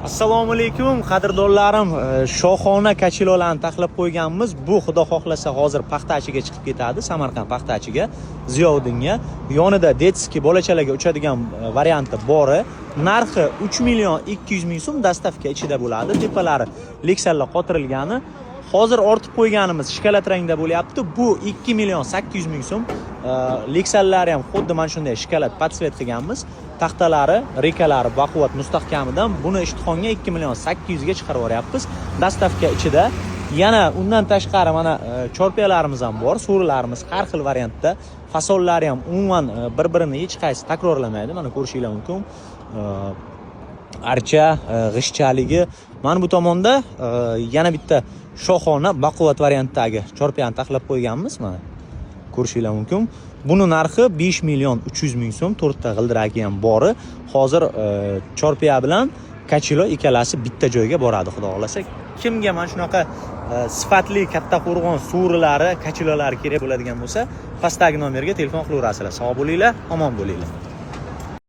Assalomu alaykum qadrdonlarim. Shohona kachilolarni taxlab qo'yganmiz. Bu xudo xohlasa hozir paxtachiga chiqib ketadi, Samarqand paxtachiga, Ziyovuddinga. Yonida detski bolachalarga uchadigan varianti bor. Narxi 3 million 200 ming so'm dastavka ichida bo'ladi. Tepalari leksallar qotirilgani. Hozir ortib qo'yganimiz shikolat rangda bo'lyapti. Bu 2 million 800 ming so'm. Leksallari ham xuddi mana shunday shikolat podsvet qilganmiz. Taxtalari, rekalari baquvvat mustahkamidan buni ishtixonga 2 million 800 ga chiqarib yuryapmiz. Dastavka ichida. Yana undan tashqari mana chorpiyalarimiz ham bor, so'rilarimiz har xil variantda. Fasollari ham umuman bir-birini hech qaysi takrorlamaydi. Mana ko'rishingiz mumkin. Archa, g'ishtchaligi. Mana bu tomonda yana bitta shohona baquvvat variantdagi chorpiyani taxlab qo'yganmiz. Mana ko'rishingiz mumkin. Buni narxi 5 million 300 ming so'm, 4 ta g'ildiragi ham bori. Hozir chorpiya bilan kachilo ikkalasi bitta joyga boradi, xudo xolasa. Kimga mana shunaqa sifatli katta qo'rg'on so'rilari, kachilolari kerak bo'ladigan bo'lsa, pastdagi nomerga telefon qilaverasizlar. Sog' bo'linglar, omon bo'linglar.